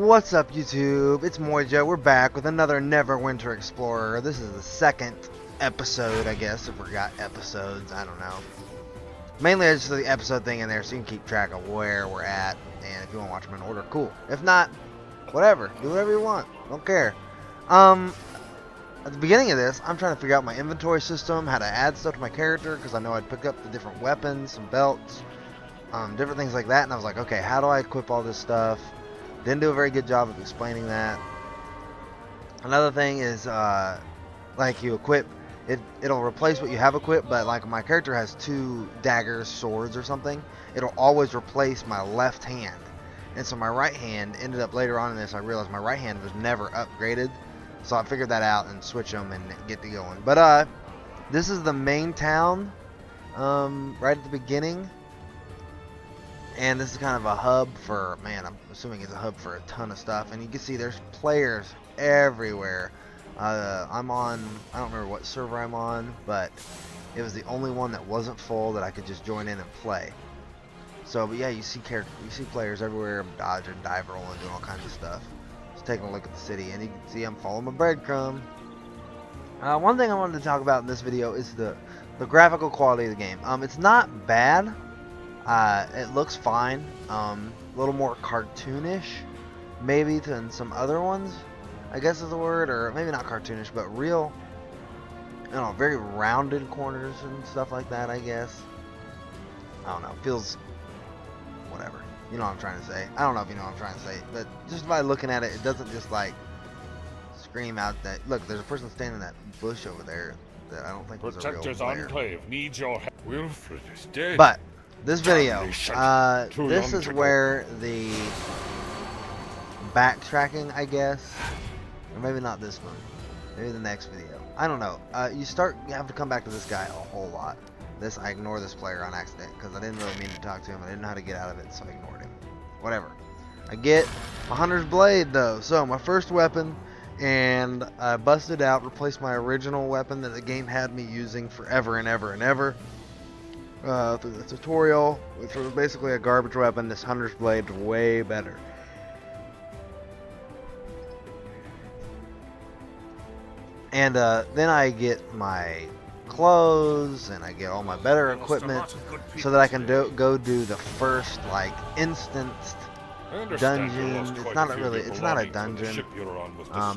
What's up, YouTube? It's Moyjo. We're back with another Neverwinter Explorer. This is the second episode, I guess, if we got episodes. I don't know. Mainly, I just put the episode thing in there so you can keep track of where we're at. And if you want to watch them in order, cool. If not, whatever. Do whatever you want. Don't care. At the beginning of this, I'm trying to figure out my inventory system, how to add stuff to my character, because I know I'd pick up the different weapons, some belts, different things like that. And I was like, okay, how do I equip all this stuff? Didn't do a very good job of explaining that. Another thing is, like you equip, it'll replace what you have equipped, but like my character has 2 daggers, swords or something, it'll always replace my left hand. And so my right hand ended up later on in this, I realized my right hand was never upgraded. So I figured that out and switch them and get to going. But this is the main town, right at the beginning. And this is kind of a hub for, man, I'm assuming it's a hub for a ton of stuff. And you can see there's players everywhere. I'm on, I don't remember what server I'm on, but it was the only one that wasn't full that I could just join in and play. So, but yeah, you see players everywhere, dodging, dive rolling, doing all kinds of stuff. Just taking a look at the city, and you can see I'm following my breadcrumb. One thing I wanted to talk about in this video is the graphical quality of the game. It's not bad. It looks fine. A little more cartoonish, maybe, than some other ones, I guess is the word, or maybe not cartoonish, but real, you know, very rounded corners and stuff like that, I guess. I don't know, feels, whatever, you know what I'm trying to say. I don't know if you know what I'm trying to say, but just by looking at it, it doesn't just like scream out that, look, there's a person standing in that bush over there that I don't think was a real player. Protector's Enclave needs your help. Wilfred is dead. But this video, this is where the backtracking, I guess, or maybe not this one, maybe the next video. I don't know. You have to come back to this guy a whole lot. I ignore this player on accident because I didn't really mean to talk to him. I didn't know how to get out of it, so I ignored him. Whatever. I get my Hunter's Blade though, so my first weapon, and I busted out, replaced my original weapon that the game had me using forever and ever and ever. Through the tutorial, which was basically a garbage weapon. This Hunter's Blade is way better. And then I get my clothes and I get all my better equipment so that I can go do the first like instanced dungeon. It's not a dungeon,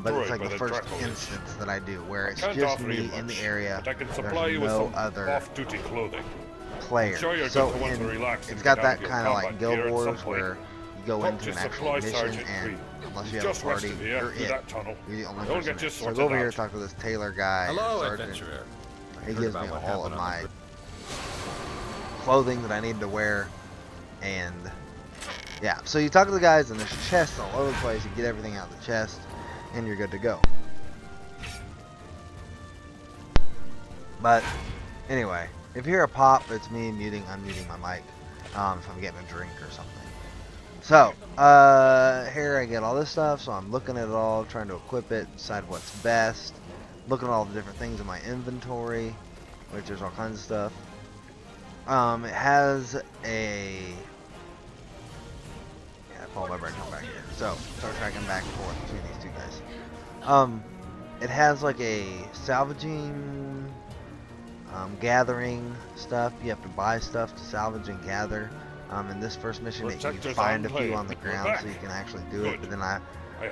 but it's like the first instance that I do where it's just me in the area. There's no other player. So it's got that kind of like Guild Wars where you go into an actual mission and unless you have a party, you're the only person. So I go over here and talk to this tailor guy. Hello, adventurer. He gives me all of my clothing that I need to wear, and yeah. So you talk to the guys, and there's chests all over the place. You get everything out of the chest, and you're good to go. But anyway, if you hear a pop, it's me unmuting my mic if I'm getting a drink or something. So here I get all this stuff. So I'm looking at it all, trying to equip it, decide what's best. Looking at all the different things in my inventory, which there's all kinds of stuff. It has a... Yeah, follow my brain, come back here. So, start tracking back and forth between these two guys. It has like a salvaging, gathering stuff. You have to buy stuff to salvage and gather. In this first mission, you find a few on the ground so you can actually do it. But then I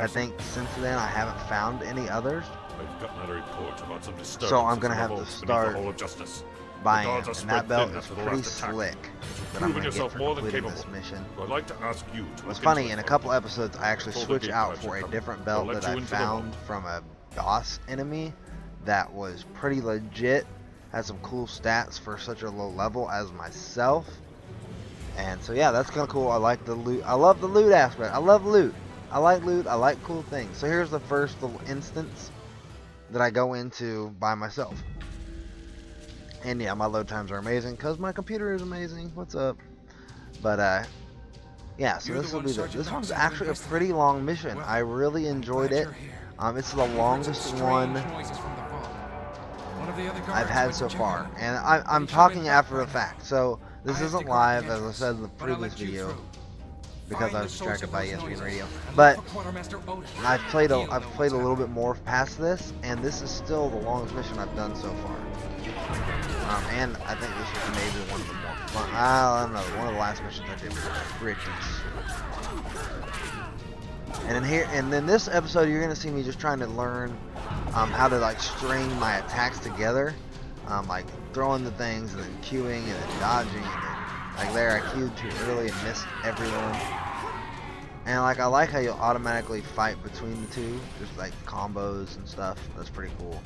think since then I haven't found any others. I've gotten a report about some disturbance. So I'm gonna have to start buying them, and that belt is pretty slick that I'm gonna get for completing this mission. I'd like to ask you to It's funny, in a couple episodes I actually switch out for a different belt that I found from a boss enemy that was pretty legit, had some cool stats for such a low level as myself. And so yeah, that's kind of cool. I like the loot. I love the loot aspect. I love loot. I like loot. I like cool things. So here's the first little instance that I go into by myself. And yeah, my load times are amazing because my computer is amazing. What's up? But yeah, so this one's actually a pretty long mission. I really enjoyed it. It's the longest one I've had so far, and I'm talking after the fact. So this isn't live, as I said in the previous video. because I was distracted by ESPN radio. But I've played a little bit more past this, and this is still the longest mission I've done so far. And I think this was maybe one of the more fun. I don't know. One of the last missions I did was pretty sweet. And in this episode, you're gonna see me just trying to learn how to like string my attacks together, like throwing the things and then queuing and then dodging. And then, like there, I queued too early and missed everyone. And like I like how you'll automatically fight between the two, just like combos and stuff. That's pretty cool.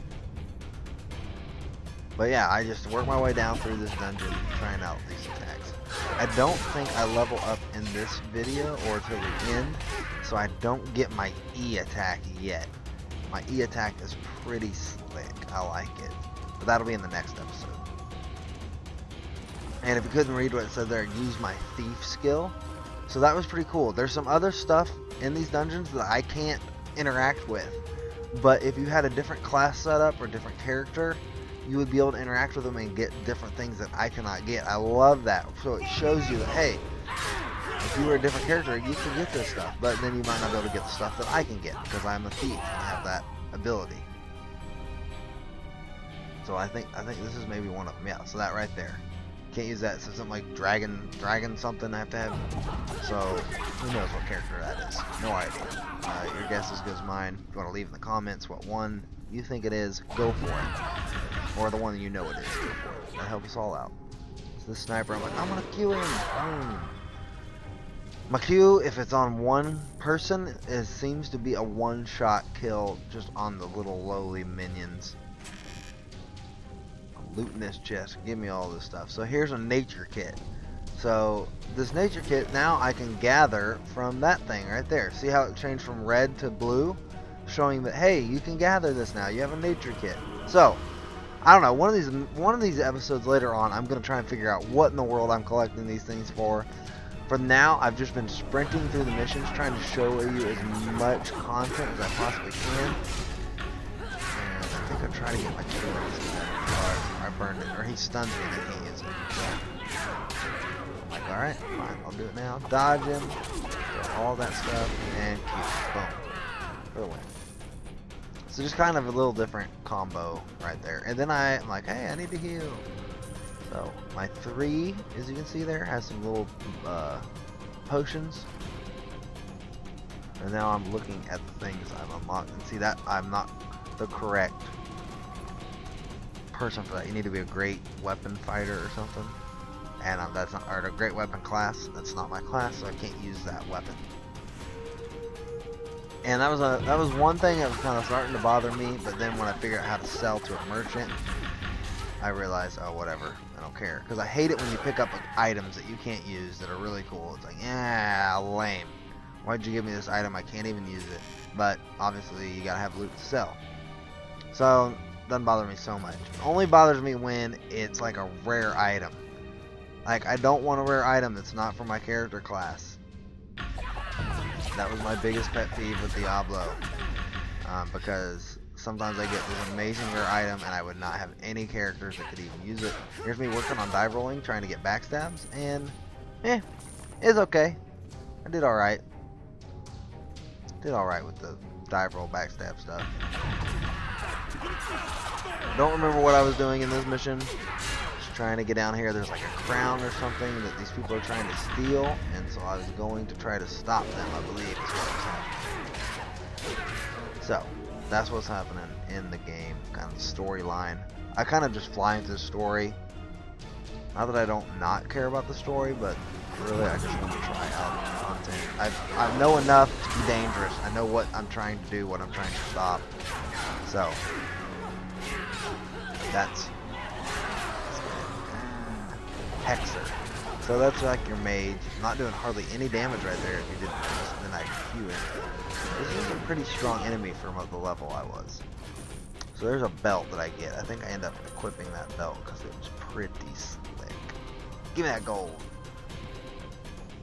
But yeah, I just work my way down through this dungeon trying out these attacks. I don't think I level up in this video or till the end, so I don't get my E attack yet. My E attack is pretty slick. I like it. But that'll be in the next episode. And if you couldn't read what it said there, use my thief skill. So that was pretty cool. There's some other stuff in these dungeons that I can't interact with. But if you had a different class setup or different character, you would be able to interact with them and get different things that I cannot get. I love that. So it shows you that, hey, if you were a different character, you can get this stuff. But then you might not be able to get the stuff that I can get because I'm a thief and I have that ability. So I think this is maybe one of them. Yeah, so that right there. Can't use that. So something like dragon something I have to have. So who knows what character that is. No idea. Your guess is as good as mine. If you want to leave in the comments what one you think it is, go for it. Or the one that you know it is, go for it. That helps us all out. So this sniper, I'm like, I'm gonna queue him. Boom. My queue, if it's on one person, it seems to be a one-shot kill just on the little lowly minions. I'm looting this chest. Give me all this stuff. So here's a nature kit. So this nature kit, now I can gather from that thing right there. See how it changed from red to blue? Showing that, hey, you can gather this now. You have a nature kit. So I don't know. One of these episodes later on, I'm gonna try and figure out what in the world I'm collecting these things for. For now, I've just been sprinting through the missions, trying to show you as much content as I possibly can. And I think I try to get my kill. I burned it, or he stuns me and I can't use it. So I'm like, all right, fine, I'll do it now. Dodge him, all that stuff, and keep boom for the win. So just kind of a little different combo right there. And then I'm like, hey, I need to heal. So my 3, as you can see there, has some little potions. And now I'm looking at the things I've unlocked. And see that I'm not the correct person for that. You need to be a great weapon fighter or something. And that's not, or a great weapon class. That's not my class, so I can't use that weapon. And that was one thing that was kind of starting to bother me, but then when I figured out how to sell to a merchant, I realized, oh, whatever, I don't care. Because I hate it when you pick up items that you can't use that are really cool. It's like, yeah, lame. Why'd you give me this item? I can't even use it. But obviously, you gotta have loot to sell. So, doesn't bother me so much. It only bothers me when it's like a rare item. Like, I don't want a rare item that's not for my character class. That was my biggest pet peeve with Diablo, because sometimes I get this amazing rare item and I would not have any characters that could even use it. Here's me working on dive rolling, trying to get backstabs, and it's okay. I did alright. Did alright with the dive roll backstab stuff. Don't remember what I was doing in this mission. Just trying to get down here. There's like a crown or something that these people are trying to steal, and so I was going to try to stop them, I believe is what was happening. So that's what's happening in the game, kind of the storyline. I kind of just fly into the story. Not that I don't not care about the story, but really I just want to try out the content. I know enough to be dangerous. I know what I'm trying to do, what I'm trying to stop. So that's Hexer. So that's like your mage. Not doing hardly any damage right there if you didn't notice. And then I queue in. This is a pretty strong enemy for the level I was. So there's a belt that I get. I think I end up equipping that belt because it was pretty slick. Give me that gold.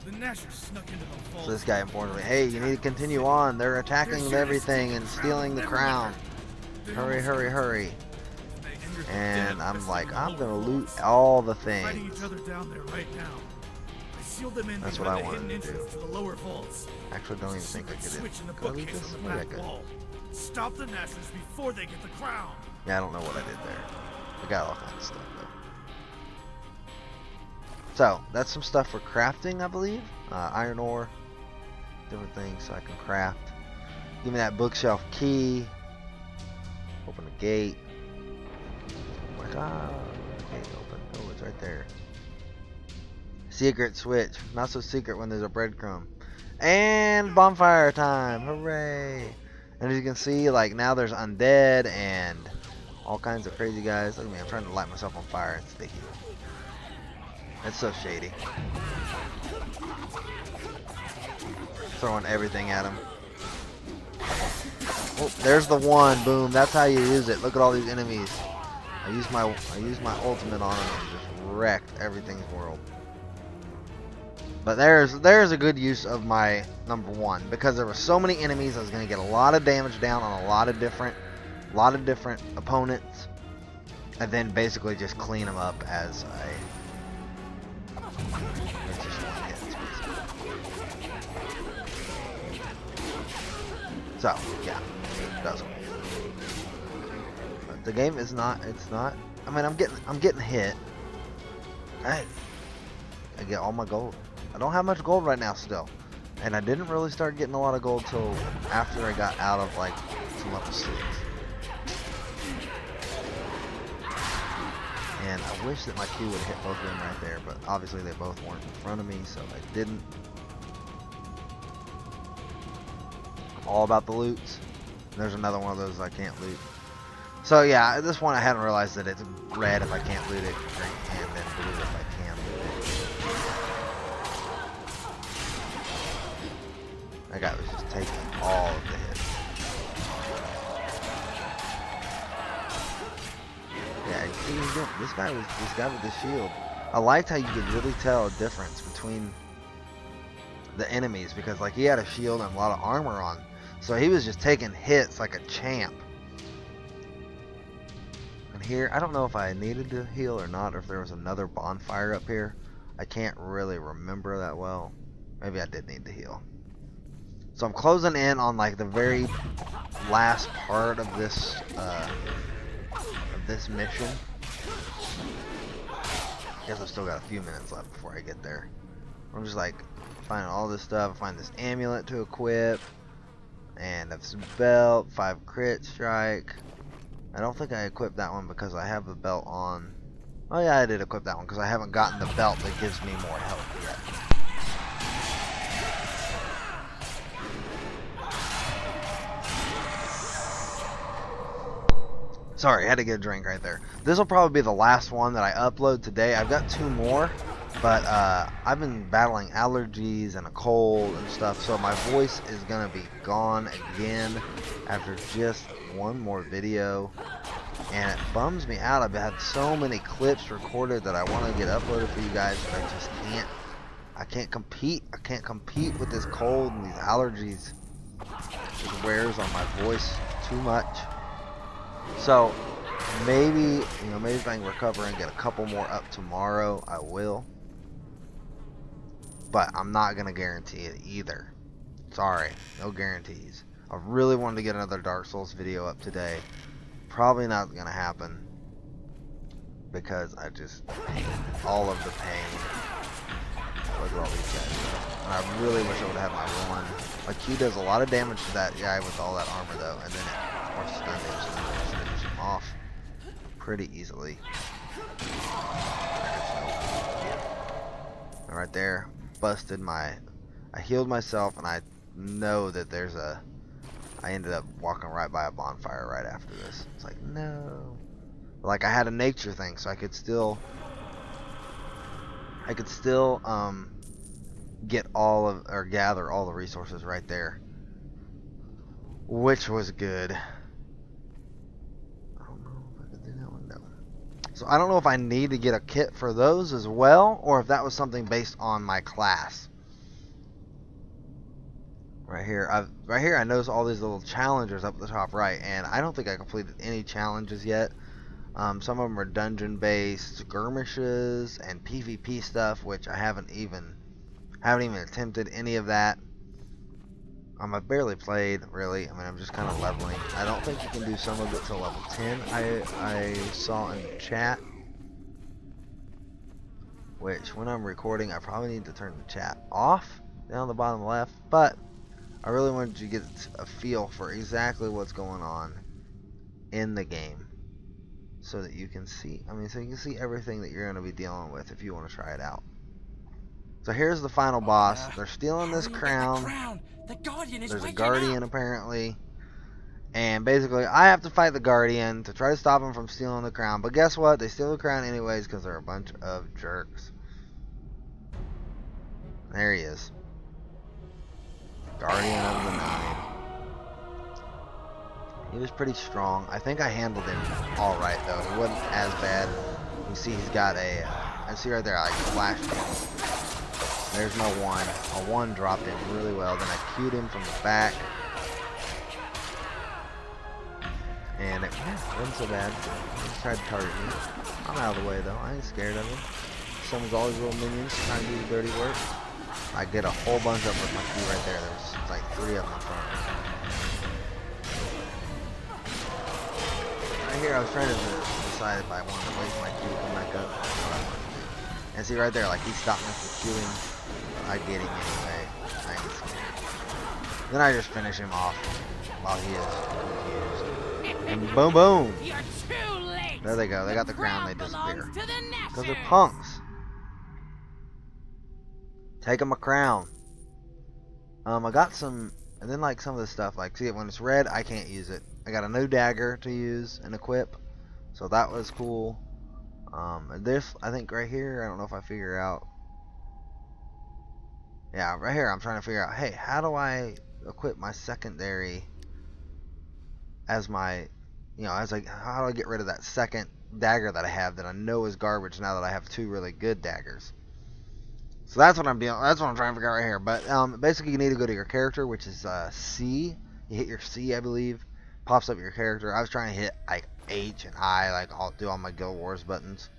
The Nashers snuck into the vault. So this guy informed me, hey, you need to continue on. They're attacking everything and stealing the crown. Hurry, hurry, hurry. And I'm like, I'm gonna loot all the things. Fighting each other down there right now. Shield them in That's what behind I the wanted hidden to do. entrance to the lower vaults. Actually, don't even There's a think I secret could switch in the Can I leave bookcase this? on the Maybe I back could. wall. Stop the Nashers before they get the crown. Yeah, I don't know what I did there. I got all kinds of stuff though. So that's some stuff for crafting, I believe. Iron ore, different things so I can craft. Give me that bookshelf key. Open the gate. Oh my god. Gate open. Oh, it's right there. Secret switch. Not so secret when there's a breadcrumb. And bonfire time. Hooray. And as you can see, like now there's undead and all kinds of crazy guys. Look at me. I'm trying to light myself on fire instead of heal. That's so shady. Throwing everything at him. Oh, there's the one. Boom. That's how you use it. Look at all these enemies. I used my ultimate on him and just wrecked everything's world. But there's a good use of my number one because there were so many enemies. I was gonna get a lot of damage down on a lot of different opponents, and then basically just clean them up as it's just one hit, basically. So yeah, that's what. But the game is not. It's not. I mean, I'm getting hit. Hey, I get all my gold. I don't have much gold right now still. And I didn't really start getting a lot of gold till after I got out of like some level 6. And I wish that my Q would hit both of them right there, but obviously they both weren't in front of me, so I didn't. I'm all about the loots. There's another one of those I can't loot. So yeah, at this point I hadn't realized that it's red if I can't loot it, green, and then blue if I can loot it. That guy was just taking all of the hits. Yeah, you see what he's doing? This guy with the shield. I liked how you could really tell a difference between the enemies because like he had a shield and a lot of armor on. So he was just taking hits like a champ. And here, I don't know if I needed to heal or not, or if there was another bonfire up here. I can't really remember that well. Maybe I did need to heal. So I'm closing in on like the very last part of this mission. Guess I've still got a few minutes left before I get there. I'm just like finding all this stuff. Find this amulet to equip, and this belt, 5 crit strike. I don't think I equipped that one because I have the belt on. Oh yeah, I did equip that one because I haven't gotten the belt that gives me more health yet. Sorry, I had to get a drink right there. This will probably be the last one that I upload today. I've got 2 more, but I've been battling allergies and a cold and stuff, so my voice is going to be gone again after just one more video. And it bums me out. I've had so many clips recorded that I want to get uploaded for you guys, but I just can't. I can't compete. I can't compete with this cold and these allergies. It just wears on my voice too much. So maybe, maybe if I can recover and get a couple more up tomorrow, I will. But I'm not going to guarantee it either. Sorry, no guarantees. I really wanted to get another Dark Souls video up today. Probably not going to happen. Because I just hate all of the pain. Look at all these guys. And I really wish I would have my one. My Q does a lot of damage to that guy with all that armor though. And then it, of course, stun finishes him off pretty easily. And right there, busted I healed myself, and I know that there's I ended up walking right by a bonfire right after this. It's like, no. Like I had a nature thing, so I could still get gather all the resources right there, which was good. I don't know if I could do that one. No. So I don't know if I need to get a kit for those as well, or if that was something based on my class. Right here, I noticed all these little challengers up at the top right, and I don't think I completed any challenges yet. Some of them are dungeon-based skirmishes and PvP stuff, which I haven't even Haven't even attempted any of that. I barely played, really. I mean, I'm just kind of leveling. I don't think you can do some of it till level 10. I saw in the chat. Which, when I'm recording, I probably need to turn the chat off down the bottom left. But I really wanted you to get a feel for exactly what's going on in the game, so that you can see. I mean, so you can see everything that you're going to be dealing with if you want to try it out. So here's the final boss. They're stealing this crown. The Guardian is There's a waking guardian up. apparently. And basically, I have to fight the guardian to try to stop him from stealing the crown. But guess what? They steal the crown anyways because they're a bunch of jerks. There he is. Guardian of the Nine. He was pretty strong. I think I handled him alright though. He wasn't as bad. You see he's got a... I see right there, I flashed him. There's no one. A one dropped him really well. Then I queued him from the back. And it wasn't so bad. He just tried to target me. I'm out of the way though. I ain't scared of him. Someone's all these little minions trying to do the dirty work. I get a whole bunch of them with my Q right there. There's like 3 of them in front of me. Right here I was trying to decide if I wanted to wait for my Q to come back up. That's what I wanted to do. And see right there, like he stopped me from queuing. I get him anyway. I ain't scared. Then I just finish him off while he is confused. And boom boom! You're too late. There they go. They got the crown. They belongs disappear. to the Because they're Nashers. punks. Take them a crown. I got some, and then like some of the stuff, like see it when it's red, I can't use it. I got a new dagger to use and equip, so that was cool. This, I think right here, I don't know if I figure out. Yeah, right here, I'm trying to figure out, hey, how do I equip my secondary as my, you know, as like, how do I get rid of that second dagger that I have that I know is garbage now that I have 2 really good daggers? So that's what I'm doing. That's what I'm trying to figure out right here. But basically, you need to go to your character, which is C. You hit your C, I believe. Pops up your character. I was trying to hit like H and I, like I'll do all my Guild Wars buttons.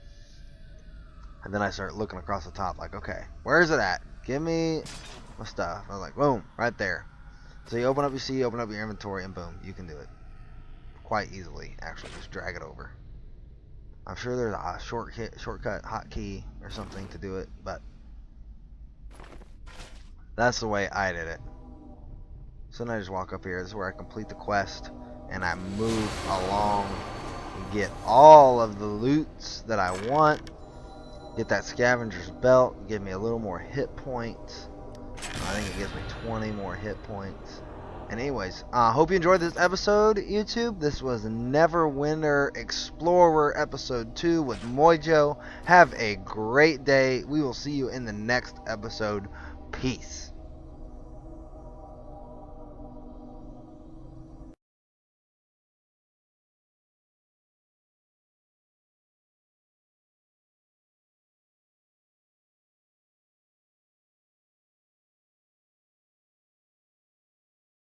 And then I start looking across the top, like, okay, where is it at? Give me my stuff. I was like, boom, right there. So you open up your C, open up your inventory, and boom, you can do it quite easily. Actually, just drag it over. I'm sure there's a shortcut hotkey or something to do it, but that's the way I did it. So then I just walk up here. This is where I complete the quest, and I move along and get all of the loots that I want. Get that scavenger's belt, give me a little more hit points. I think it gives me 20 more hit points. And anyways, hope you enjoyed this episode, YouTube. This was Neverwinter Explorer Episode 2 with Moyjo. Have a great day. We will see you in the next episode. Peace.